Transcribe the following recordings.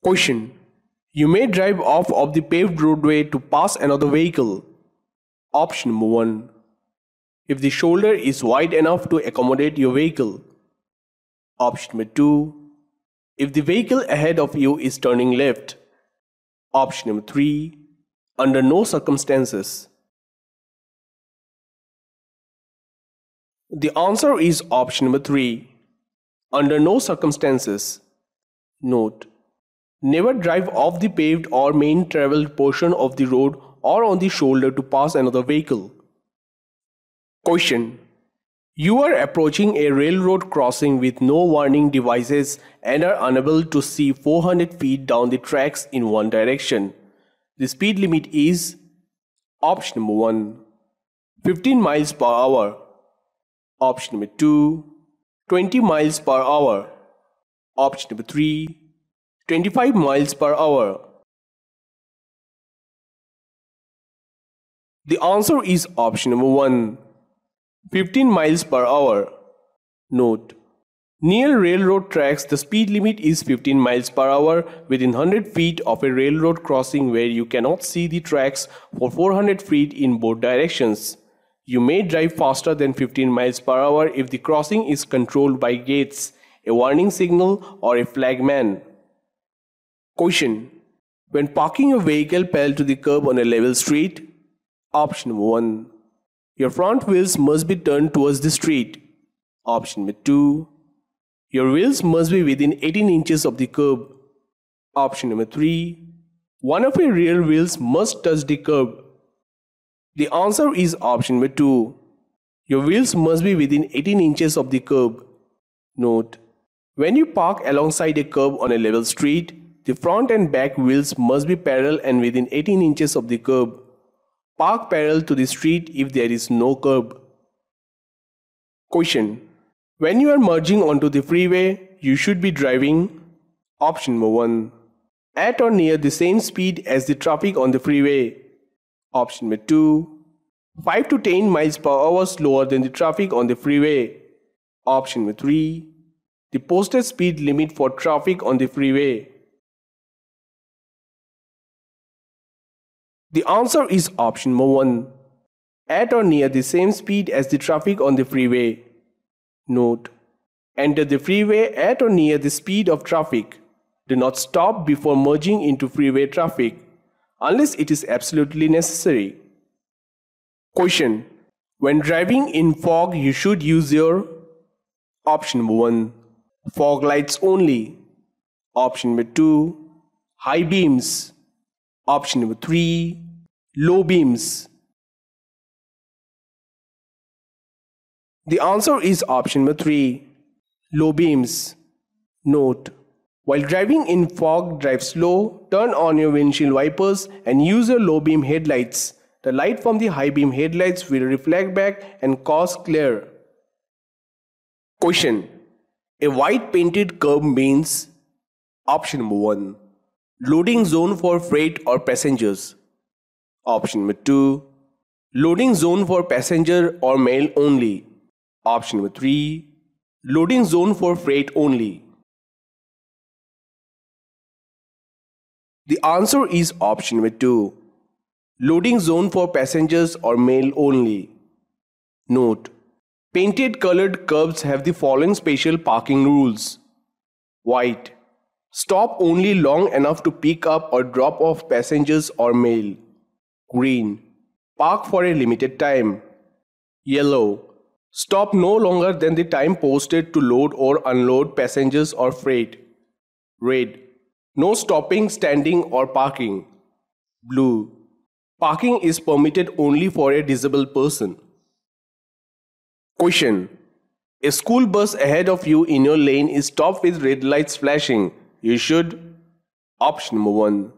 Question. You may drive off of the paved roadway to pass another vehicle. Option number 1. If the shoulder is wide enough to accommodate your vehicle. Option number 2. If the vehicle ahead of you is turning left. Option number 3. Under no circumstances. The answer is option number 3. Under no circumstances. Note: never drive off the paved or main traveled portion of the road or on the shoulder to pass another vehicle. Question. You are approaching a railroad crossing with no warning devices and are unable to see 400 feet down the tracks in one direction. The speed limit is option number 1, 15 miles per hour. Option number 2, 20 miles per hour. Option number 3, 25 miles per hour. The answer is option number 1, 15 miles per hour. Note: near railroad tracks, the speed limit is 15 miles per hour within 100 feet of a railroad crossing where you cannot see the tracks for 400 feet in both directions. You may drive faster than 15 miles per hour if the crossing is controlled by gates, a warning signal, or a flagman. Question. When parking your vehicle parallel to the curb on a level street. Option number 1. Your front wheels must be turned towards the street. Option number 2. Your wheels must be within 18 inches of the curb. Option number 3. One of your rear wheels must touch the curb. The answer is option number 2. Your wheels must be within 18 inches of the curb. Note: when you park alongside a curb on a level street, the front and back wheels must be parallel and within 18 inches of the curb. Park parallel to the street if there is no curb. Question. When you are merging onto the freeway, you should be driving. Option number 1. At or near the same speed as the traffic on the freeway. Option number 2. 5 to 10 miles per hour slower than the traffic on the freeway. Option number 3. The posted speed limit for traffic on the freeway. The answer is option number 1. At or near the same speed as the traffic on the freeway. Note: enter the freeway at or near the speed of traffic. Do not stop before merging into freeway traffic, unless it is absolutely necessary. Question. When driving in fog, you should use your option number 1. Fog lights only. Option number 2. High beams. Option number 3. Low beams. The answer is option number 3. Low beams. Note: while driving in fog, drive slow, turn on your windshield wipers and use your low beam headlights. The light from the high beam headlights will reflect back and cause glare. Question. A white painted curb means option number 1. Loading zone for freight or passengers. Option number 2. Loading zone for passenger or mail only. Option number 3. Loading zone for freight only. The answer is option number 2. Loading zone for passengers or mail only. Note: painted colored curbs have the following special parking rules. White. Stop only long enough to pick up or drop off passengers or mail. Green. Park for a limited time. Yellow. Stop no longer than the time posted to load or unload passengers or freight. Red. No stopping, standing or parking. Blue. Parking is permitted only for a disabled person. Question. A school bus ahead of you in your lane is stopped with red lights flashing. You should. Option number 1.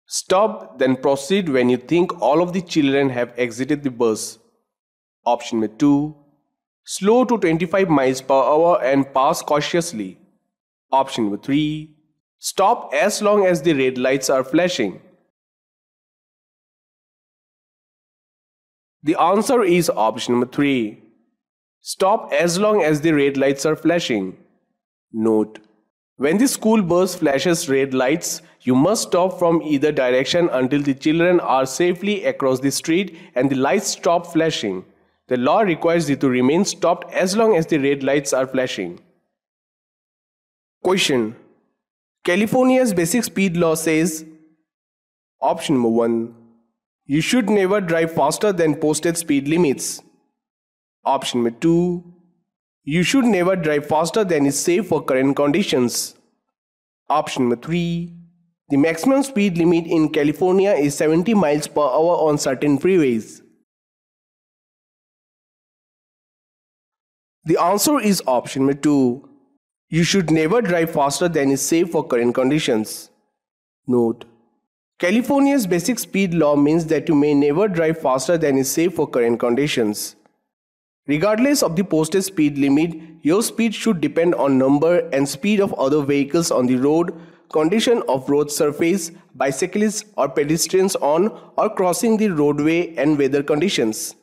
Stop, then proceed when you think all of the children have exited the bus. Option number 2. Slow to 25 miles per hour and pass cautiously. Option number 3. Stop as long as the red lights are flashing. The answer is option number 3. Stop as long as the red lights are flashing. Note: when the school bus flashes red lights, You must stop from either direction until the children are safely across the street and the lights stop flashing. The law requires you to remain stopped as long as the red lights are flashing. Question. California's basic speed law says, option number 1, you should never drive faster than posted speed limits. Option number 2, you should never drive faster than is safe for current conditions. Option number 3, the maximum speed limit in California is 70 miles per hour on certain freeways. The answer is option number 2. You should never drive faster than is safe for current conditions. Note: California's basic speed law means that you may never drive faster than is safe for current conditions. Regardless of the posted speed limit, your speed should depend on number and speed of other vehicles on the road, condition of road surface, bicyclists or pedestrians on or crossing the roadway, and weather conditions.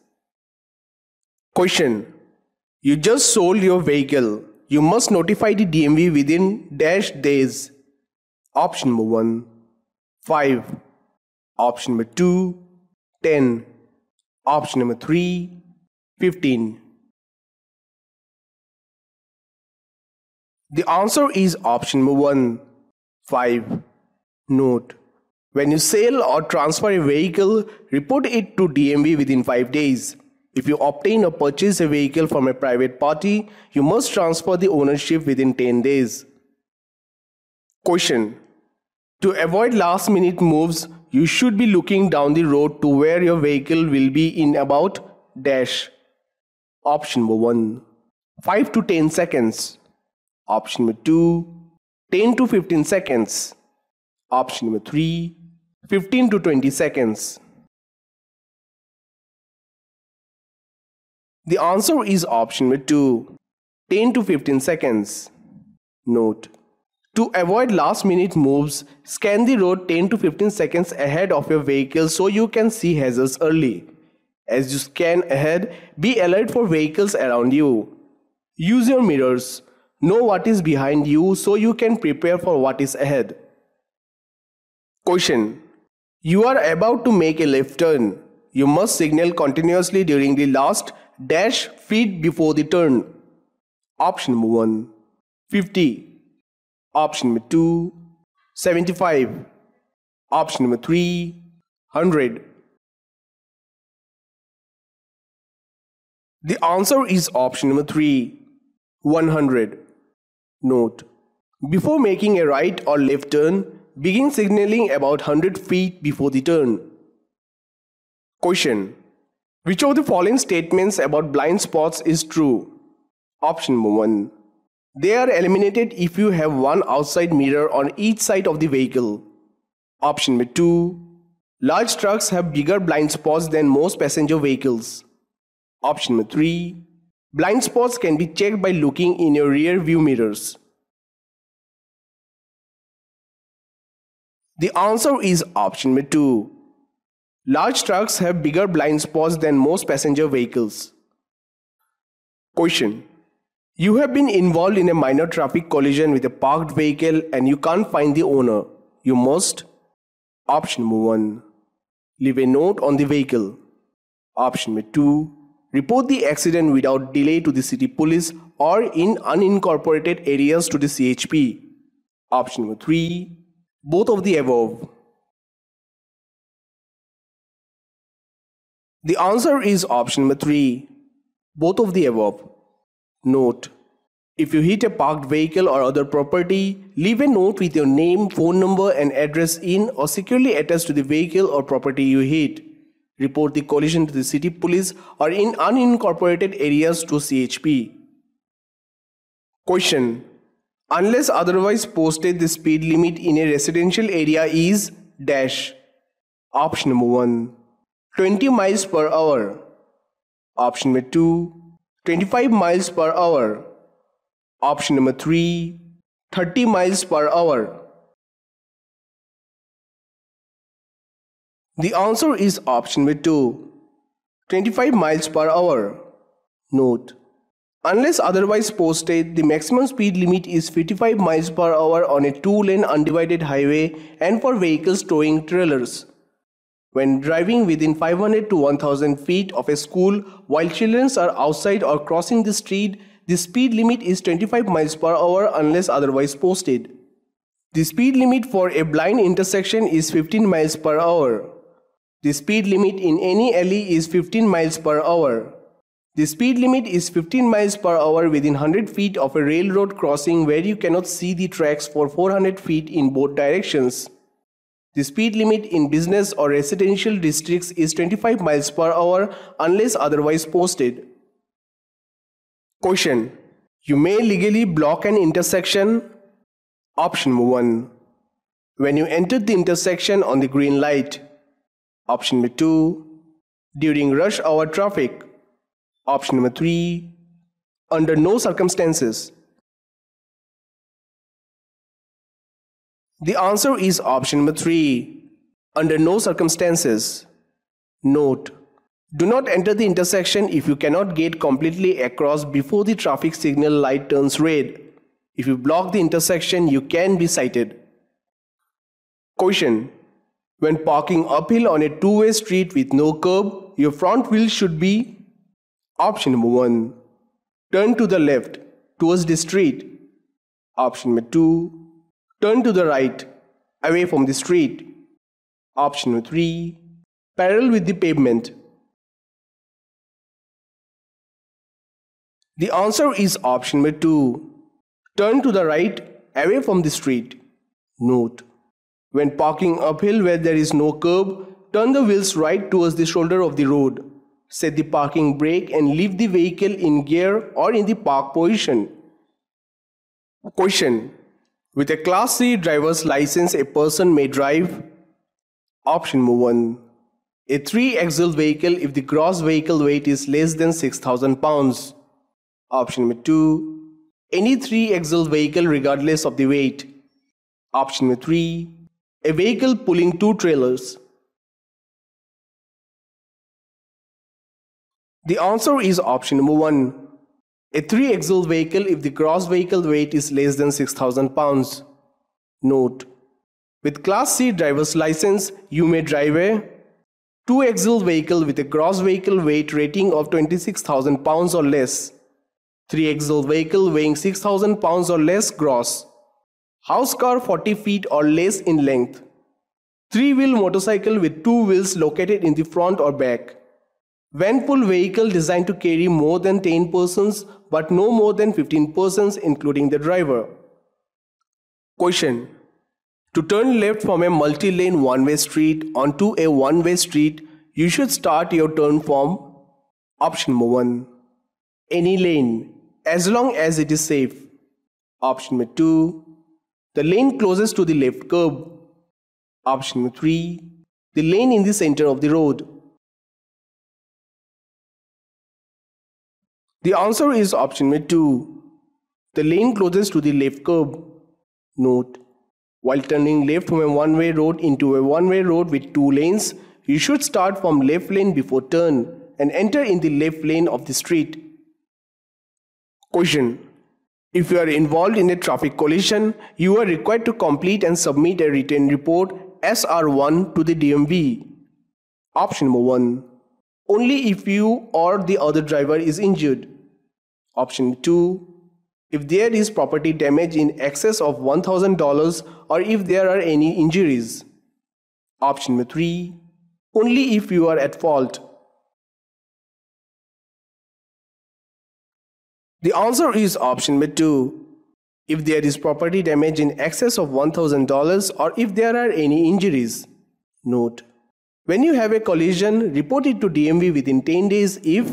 Question. You just sold your vehicle. You must notify the DMV within dash days. Option number 1, 5. Option number 2, 10. Option number 3, 15. The answer is option number 1, 5. Note: when you sell or transfer a vehicle, report it to DMV within 5 days. If you obtain or purchase a vehicle from a private party, you must transfer the ownership within 10 days. Question. To avoid last-minute moves, you should be looking down the road to where your vehicle will be in about dash. Option number 1, 5 to 10 seconds. Option number 2, 10 to 15 seconds. Option number 3, 15 to 20 seconds. The answer is option number 2, 10 to 15 seconds. Note: to avoid last-minute moves, scan the road 10 to 15 seconds ahead of your vehicle so you can see hazards early. As you scan ahead, be alert for vehicles around you. Use your mirrors. Know what is behind you so you can prepare for what is ahead. Question. You are about to make a left turn. You must signal continuously during the last dash feet before the turn. Option number 1, 50. Option number 2, 75. Option number 3, 100. The answer is option number 3, 100. Note: before making a right or left turn, begin signaling about 100 feet before the turn. Question. Which of the following statements about blind spots is true? Option number 1. They are eliminated if you have one outside mirror on each side of the vehicle. Option number 2. Large trucks have bigger blind spots than most passenger vehicles. Option number 3. Blind spots can be checked by looking in your rear view mirrors. The answer is option number 2. Large trucks have bigger blind spots than most passenger vehicles. Question. You have been involved in a minor traffic collision with a parked vehicle and you can't find the owner. You must: option number 1, leave a note on the vehicle. Option number 2, report the accident without delay to the city police or in unincorporated areas to the CHP. Option number 3, both of the above. The answer is option number 3, both of the above. Note: if you hit a parked vehicle or other property, leave a note with your name, phone number and address in or securely attached to the vehicle or property you hit. Report the collision to the city police or in unincorporated areas to CHP. Question. Unless otherwise posted, the speed limit in a residential area is dash. Option number 1, 20 miles per hour. Option number 2, 25 miles per hour. Option number 3, 30 miles per hour. The answer is option number 2, 25 miles per hour. Note: Unless otherwise posted, the maximum speed limit is 55 miles per hour on a two-lane undivided highway and for vehicles towing trailers. When driving within 500 to 1000 feet of a school while children are outside or crossing the street, the speed limit is 25 miles per hour unless otherwise posted. The speed limit for a blind intersection is 15 miles per hour. The speed limit in any alley is 15 miles per hour. The speed limit is 15 miles per hour within 100 feet of a railroad crossing where you cannot see the tracks for 400 feet in both directions. The speed limit in business or residential districts is 25 miles per hour unless otherwise posted. Question: you may legally block an intersection. Option 1. When you enter the intersection on the green light. Option 2. During rush hour traffic. Option 3. Under no circumstances. The answer is option 3. Under no circumstances. Note: do not enter the intersection if you cannot get completely across before the traffic signal light turns red. If you block the intersection, you can be cited. Question: when parking uphill on a two-way street with no curb, your front wheel should be. Option 1. Turn to the left towards the street. Option 2. Turn to the right away from the street. Option 3. Parallel with the pavement. The answer is option 2. Turn to the right away from the street. Note: when parking uphill where there is no curb, turn the wheels right towards the shoulder of the road. Set the parking brake and leave the vehicle in gear or in the park position. Question: with a Class C driver's license, a person may drive. Option 1. A 3-axle vehicle if the gross vehicle weight is less than 6,000 pounds. Option 2. Any 3-axle vehicle regardless of the weight. Option 3. A vehicle pulling 2 trailers. The answer is option 1. A 3-axle vehicle if the gross vehicle weight is less than 6,000 pounds. Note: with Class C driver's license, you may drive a 2-axle vehicle with a gross vehicle weight rating of 26,000 pounds or less, 3-axle vehicle weighing 6,000 pounds or less gross, house car 40 feet or less in length, 3-wheel motorcycle with 2 wheels located in the front or back, van pull vehicle designed to carry more than 10 persons but no more than 15 persons including the driver. Question: to turn left from a multi-lane one-way street onto a one-way street, you should start your turn from. Option 1. Any lane, as long as it is safe. Option 2. The lane closest to the left curb. Option 3. The lane in the center of the road. The answer is option 2. The lane closest to the left curb. Note: while turning left from a one-way road into a one-way road with 2 lanes, you should start from left lane before turn and enter in the left lane of the street. Question: if you are involved in a traffic collision, you are required to complete and submit a written report SR1 to the DMV. Option 1. Only if you or the other driver is injured. Option 2. If there is property damage in excess of $1,000 or if there are any injuries. Option 3. Only if you are at fault. The answer is option 2. If there is property damage in excess of $1,000 or if there are any injuries. Note: when you have a collision, report it to DMV within 10 days if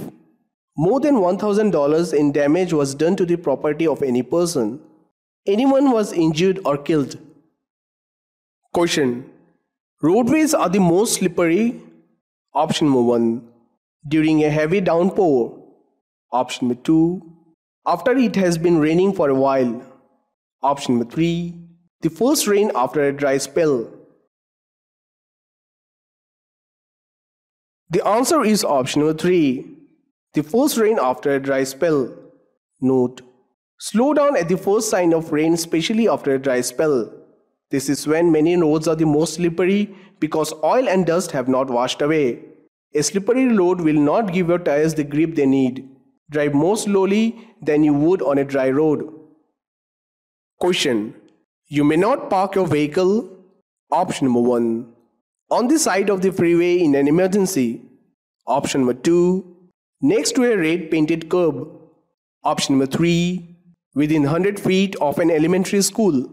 more than $1,000 in damage was done to the property of any person, anyone was injured or killed. Question: roadways are the most slippery. Option 1. During a heavy downpour. Option 2. After it has been raining for a while. Option 3. The first rain after a dry spell. The answer is option 3. The first rain after a dry spell. Note: slow down at the first sign of rain, especially after a dry spell. This is when many roads are the most slippery because oil and dust have not washed away. A slippery road will not give your tires the grip they need. Drive more slowly than you would on a dry road. Question: you may not park your vehicle. Option number 1. On the side of the freeway in an emergency. Option number 2. Next to a red painted curb. Option number 3. Within 100 feet of an elementary school.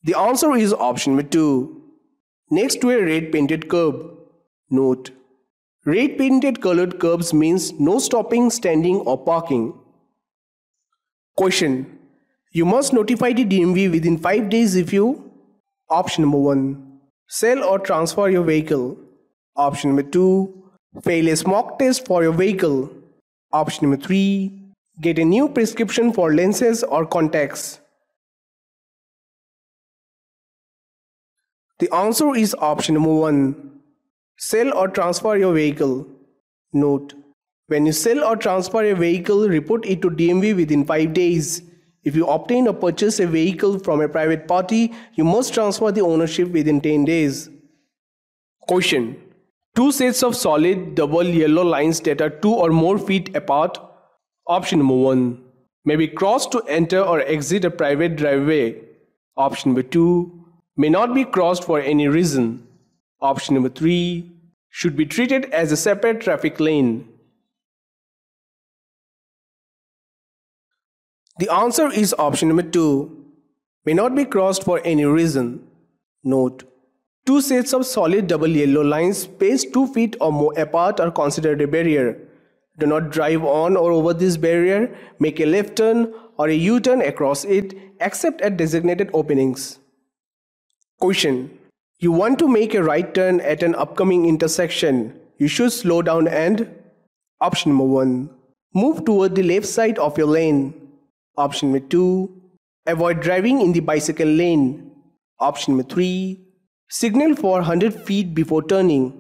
The answer is option number 2. Next to a red painted curb. Note: red painted colored curbs means no stopping, standing or parking. Question: you must notify the DMV within 5 days if you. Option number 1. Sell or transfer your vehicle. Option number 2. Fail a smog test for your vehicle. Option number 3. Get a new prescription for lenses or contacts. The answer is option number 1. Sell or transfer your vehicle. Note: when you sell or transfer a vehicle, report it to DMV within 5 days. If you obtain or purchase a vehicle from a private party, you must transfer the ownership within 10 days. Question: two sets of solid double yellow lines that are 2 or more feet apart. Option number 1. May be crossed to enter or exit a private driveway. Option number 2. May not be crossed for any reason. Option number 3. Should be treated as a separate traffic lane. The answer is option number 2. May not be crossed for any reason. Note: two sets of solid double yellow lines spaced 2 feet or more apart are considered a barrier. Do not drive on or over this barrier, make a left turn or a U-turn across it except at designated openings. Question: you want to make a right turn at an upcoming intersection. You should slow down and. Option number 1. Move toward the left side of your lane. Option number 2. Avoid driving in the bicycle lane. Option number 3. Signal for 100 feet before turning.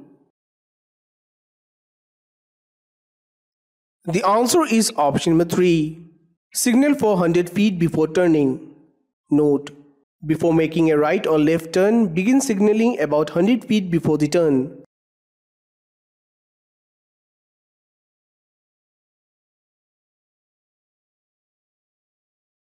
The answer is option number 3. Signal for 100 feet before turning. Note: before making a right or left turn, begin signaling about 100 feet before the turn.